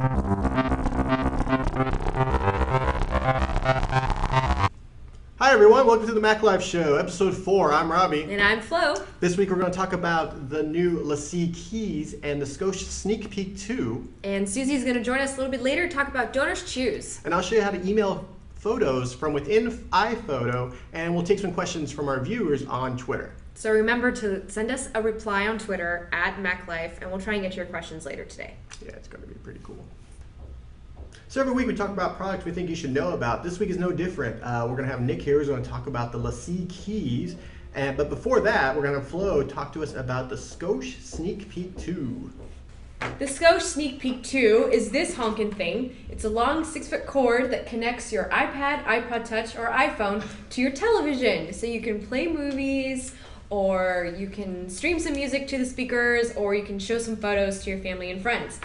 Hi everyone, welcome to the Mac Life Show, episode 4. I'm Robbie. And I'm Flo. This week we're going to talk about the new LaCie Keys and the Scotia Sneak Peek 2. And Susie's going to join us a little bit later to talk about Donors Choose. And I'll show you how to email photos from within iPhoto, and we'll take some questions from our viewers on Twitter. So remember to send us a reply on Twitter at MacLife, and we'll try and get your questions later today. Yeah, it's going to be pretty cool. So every week we talk about products we think you should know about. This week is no different. We're going to have Nick here who's going to talk about the LaCie Keys. But before that, we're going to have Flo talk to us about the Scotia Sneak Peek 2. The Scotia Sneak Peek 2 is this honkin' thing. It's a long 6-foot cord that connects your iPad, iPod Touch, or iPhone to your television. So you can play movies, or you can stream some music to the speakers, or you can show some photos to your family and friends.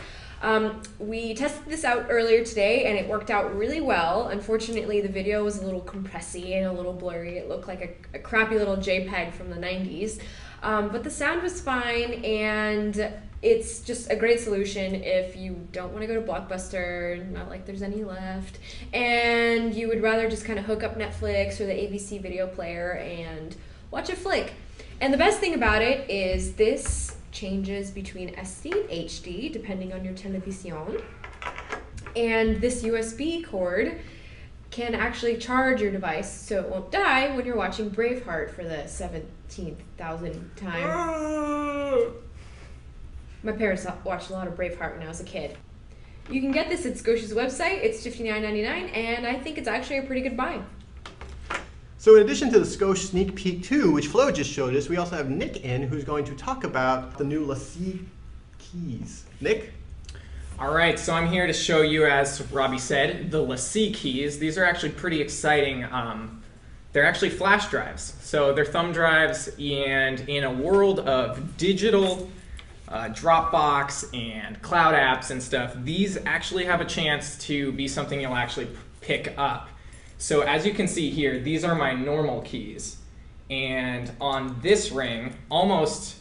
We tested this out earlier today and it worked out really well. Unfortunately, the video was a little compressy and a little blurry. It looked like a crappy little JPEG from the 90s. But the sound was fine, and it's just a great solution if you don't want to go to Blockbuster, not like there's any left, and you would rather just kind of hook up Netflix or the ABC video player and watch a flick. And the best thing about it is this changes between SD and HD depending on your television, and this USB cord can actually charge your device so it won't die when you're watching Braveheart for the 17,000th time. My parents watched a lot of Braveheart when I was a kid. You can get this at Scotia's website. It's $59.99, and I think it's actually a pretty good buy. So in addition to the Scotia Sneak Peek 2, which Flo just showed us, we also have Nick in, who's going to talk about the new LaCie Keys. Nick? All right, so I'm here to show you, as Robbie said, the LaCie Keys. These are actually pretty exciting. They're actually flash drives. So they're thumb drives, and in a world of digital Dropbox and cloud apps and stuff, these actually have a chance to be something you'll actually pick up. So as you can see here, these are my normal keys. And on this ring, almost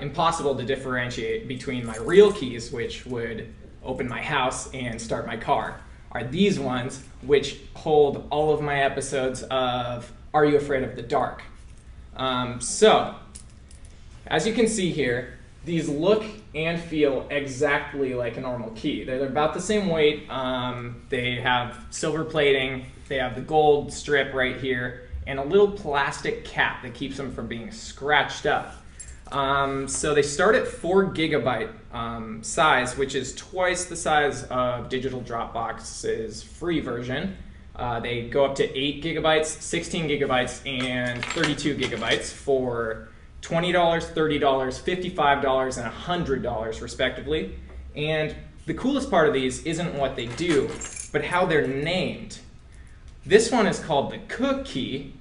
impossible to differentiate between my real keys, which would open my house and start my car, are these ones, which hold all of my episodes of Are You Afraid of the Dark? So, as you can see here, these look and feel exactly like a normal key. They're about the same weight. They have silver plating. They have the gold strip right here and a little plastic cap that keeps them from being scratched up. So they start at 4 GB size, which is twice the size of Digital Dropbox's free version. They go up to 8 GB, 16 GB, and 32 GB for $20, $30, $55, and $100 respectively. And the coolest part of these isn't what they do, but how they're named. This one is called the Cook Key.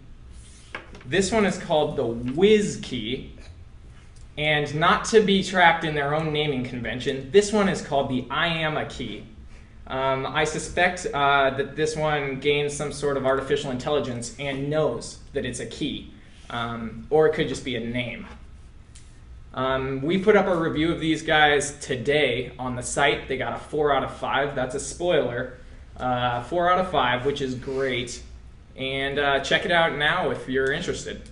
This one is called the Whiz Key. And not to be trapped in their own naming convention, this one is called the I Am a Key. I suspect that this one gains some sort of artificial intelligence and knows that it's a key. Or it could just be a name. We put up a review of these guys today on the site. They got a 4 out of 5. That's a spoiler. 4 out of 5, which is great. And check it out now if you're interested.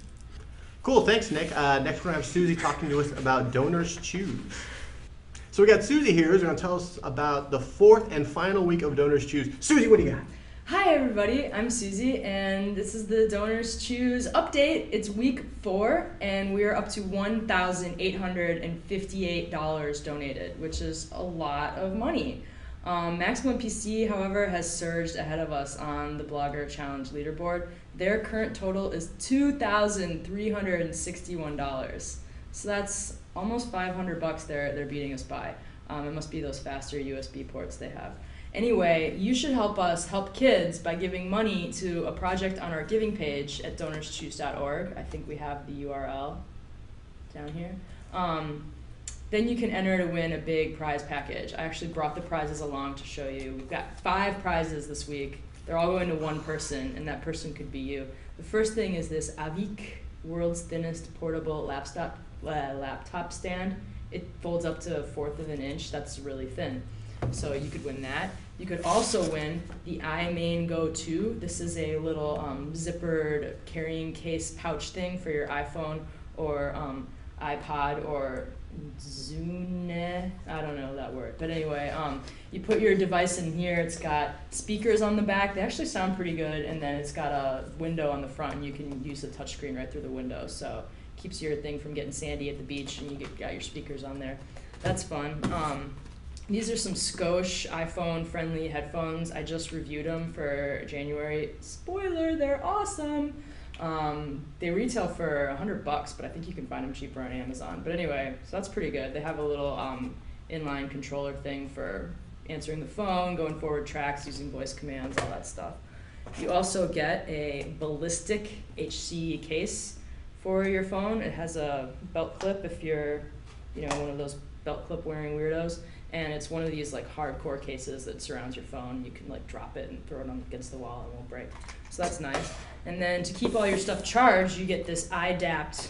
Cool, thanks Nick. Next we're going to have Susie talking to us about Donors Choose. So we got Susie here who's going to tell us about the 4th and final week of Donors Choose. Susie, what do you got? Hi everybody, I'm Susie, and this is the Donors Choose update. It's week 4, and we are up to $1,858 donated, which is a lot of money. Maximum PC, however, has surged ahead of us on the Blogger Challenge leaderboard. Their current total is $2,361. So that's almost $500 they're beating us by. It must be those faster USB ports they have. Anyway, you should help us help kids by giving money to a project on our giving page at donorschoose.org. I think we have the URL down here. Then you can enter to win a big prize package. I actually brought the prizes along to show you. We've got 5 prizes this week. They're all going to one person, and that person could be you. The first thing is this Avic, world's thinnest portable laptop stand. It folds up to 1/4 of an inch. That's really thin. So you could win that. You could also win the iMain Go 2. This is a little zippered carrying case pouch thing for your iPhone or iPod or Zune. I don't know that word. But anyway, you put your device in here. It's got speakers on the back. They actually sound pretty good. And then it's got a window on the front, and you can use the touchscreen right through the window. So keeps your thing from getting sandy at the beach, and you got your speakers on there. That's fun. These are some Scosche iPhone-friendly headphones. I just reviewed them for January. Spoiler, they're awesome. They retail for $100, but I think you can find them cheaper on Amazon. But anyway, so that's pretty good. They have a little inline controller thing for answering the phone, going forward tracks, using voice commands, all that stuff. You also get a ballistic HC case for your phone. It has a belt clip if you're, one of those belt clip wearing weirdos. And it's one of these like hardcore cases that surrounds your phone. You can like drop it and throw it against the wall and it won't break. So that's nice. And then to keep all your stuff charged, you get this iDapt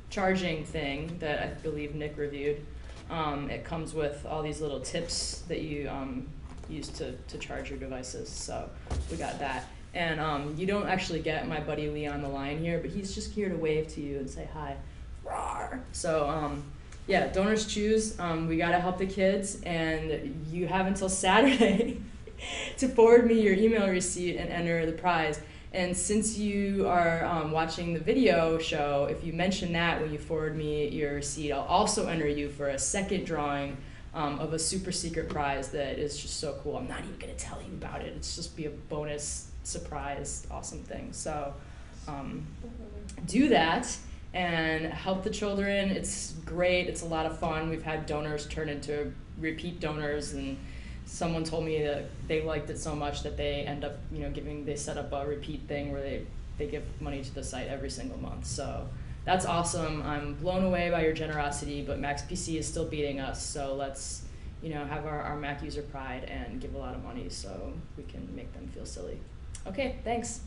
charging thing that I believe Nick reviewed. It comes with all these little tips that you use to charge your devices. So we got that. And you don't actually get my buddy Lee on the line here, but he's just here to wave to you and say hi. Rawr. So yeah, Donors Choose. We gotta help the kids, and you have until Saturday to forward me your email receipt and enter the prize. And since you are watching the video show, if you mention that when you forward me your receipt, I'll also enter you for a second drawing of a super secret prize that is just so cool. I'm not even gonna tell you about it. It's just be a bonus surprise, awesome thing. So do that and help the children. It's great. It's a lot of fun. We've had donors turn into repeat donors, and someone told me that they liked it so much that they end up, they set up a repeat thing where they give money to the site every single month. So that's awesome. I'm blown away by your generosity, but Max PC is still beating us. So let's, have our Mac user pride and give a lot of money so we can make them feel silly. Okay, thanks.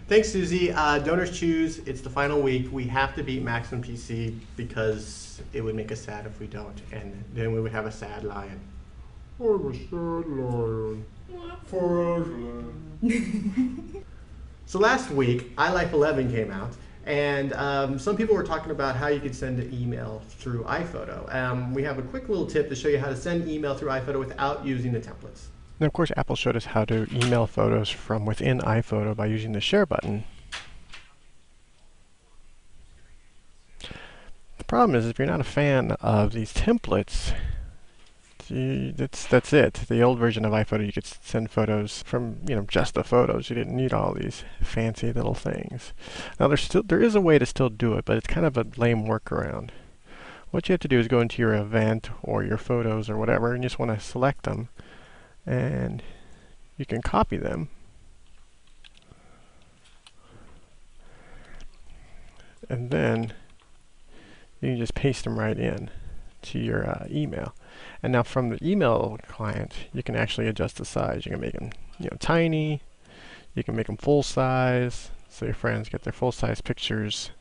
Thanks, Susie. Donors Choose. It's the final week. We have to beat Max and PC because it would make us sad if we don't, and then we would have a sad lion. I'm a sad lion. So last week, iLife 11 came out, and some people were talking about how you could send an email through iPhoto. We have a quick little tip to show you how to send email through iPhoto without using the templates. And of course, Apple showed us how to email photos from within iPhoto by using the share button. The problem is, if you're not a fan of these templates, that's it. The old version of iPhoto, you could send photos from, just the photos. You didn't need all these fancy little things. Now, there is a way to still do it, but it's kind of a lame workaround. What you have to do is go into your event or your photos or whatever, and you just want to select them. And you can copy them. And then you can just paste them right in to your email. And now from the email client, you can actually adjust the size. You can make them tiny. You can make them full size, so your friends get their full size pictures.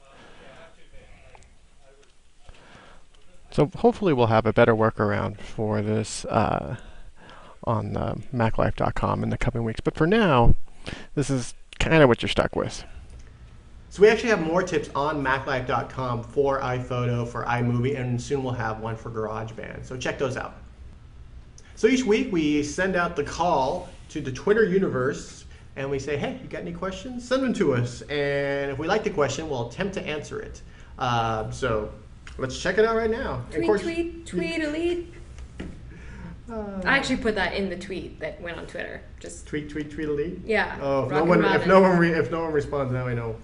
So hopefully we'll have a better workaround for this on MacLife.com in the coming weeks. But for now, this is kind of what you're stuck with. So we actually have more tips on MacLife.com for iPhoto, for iMovie, and soon we'll have one for GarageBand. So check those out. So each week we send out the call to the Twitter universe, and we say, hey, you got any questions? Send them to us. And if we like the question, we'll attempt to answer it. So let's check it out right now. Tweet-a-lead. I actually put that in the tweet that went on Twitter. Just tweet-a-lead? Yeah. Oh, if no one responds, now I know.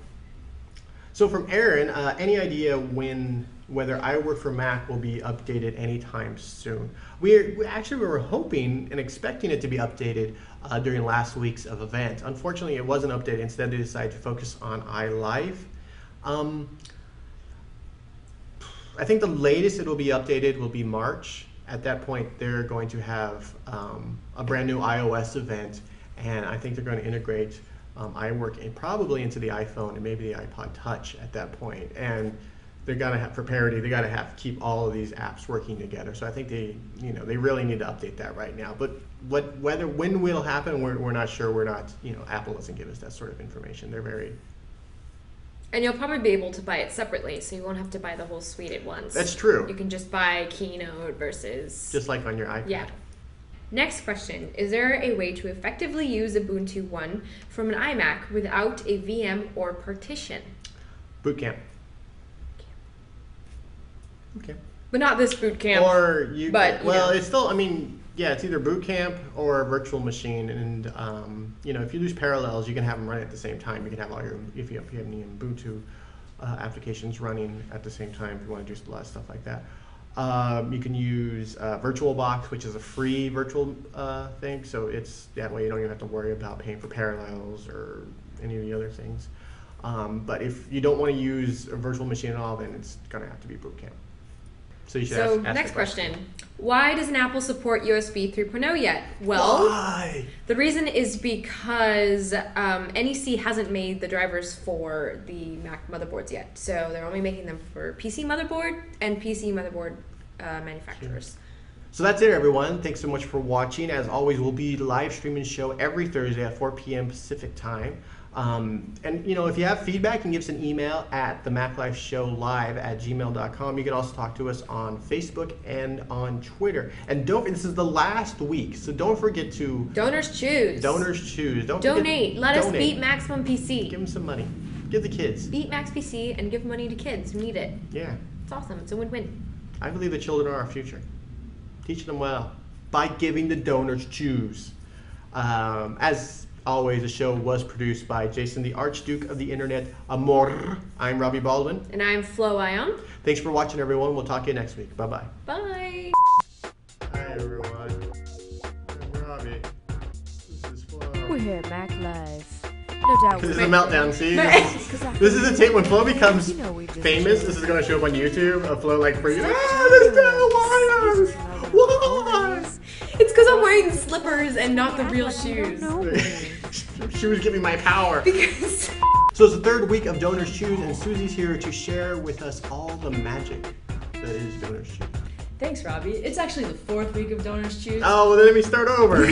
So from Aaron, any idea whether iWork for Mac will be updated anytime soon? We were hoping and expecting it to be updated during last week's event. Unfortunately, it wasn't updated. Instead, they decided to focus on iLife. I think the latest it will be updated will be March. At that point, they're going to have a brand new iOS event, and I think they're going to integrate iWork probably into the iPhone and maybe the iPod Touch at that point. And they gotta have, for parity, they gotta have keep all of these apps working together. So I think they really need to update that right now. But when will happen, we're not sure. We're not, Apple doesn't give us that sort of information. They're very. And you'll probably be able to buy it separately, so you won't have to buy the whole suite at once. That's true. You can just buy Keynote versus. Just like on your iPad. Yeah. Next question. Is there a way to effectively use Ubuntu One from an iMac without a VM or partition? Boot camp. Okay. But not this boot camp. Or you. But, well, it's still. I mean, yeah, it's either boot camp or a virtual machine, and if you use Parallels, you can have them run at the same time. You can have all your if you have any Ubuntu applications running at the same time if you want to do a lot of stuff like that. You can use VirtualBox, which is a free virtual thing, so it's that way you don't even have to worry about paying for Parallels or any of the other things. But if you don't want to use a virtual machine at all, then it's going to have to be Boot Camp. So you should ask next the question. Why doesn't Apple support USB 3.0 yet? Well, why? The reason is because NEC hasn't made the drivers for the Mac motherboards yet. So they're only making them for PC motherboard and PC motherboard manufacturers. So that's it, everyone. Thanks so much for watching. As always, we'll be live streaming the show every Thursday at 4 p.m. Pacific time. And if you have feedback, you can give us an email at themaclifeshowlive@gmail.com. You can also talk to us on Facebook and on Twitter. And this is the last week, so don't forget to Donors choose. Donors choose. Donate. Let us beat Maximum PC. Give them some money. Give the kids. Beat Max PC and give money to kids who need it. Yeah. It's awesome. It's a win-win. I believe the children are our future. Teach them well by giving the donors choose. As always, the show was produced by Jason, the Archduke of the Internet, Amor. I'm Robbie Baldwin. And I'm Flo Ion. Thanks for watching, everyone. We'll talk to you next week. Bye-bye. Bye. Hi, everyone. I'm Robbie. This is Flo. We're here at Mac Live. No doubt. This is a meltdown, see? Because This is a tape when Flo becomes You know we just famous. This is going to show up on YouTube. A Flo like freaking, this guy, why? It's because I'm wearing slippers and not the real shoes. She was giving my power. Because So it's the third week of Donors Choose, and Susie's here to share with us all the magic that is Donors Choose. Thanks, Robbie. It's actually the 4th week of Donors Choose. Oh, well, then let me start over.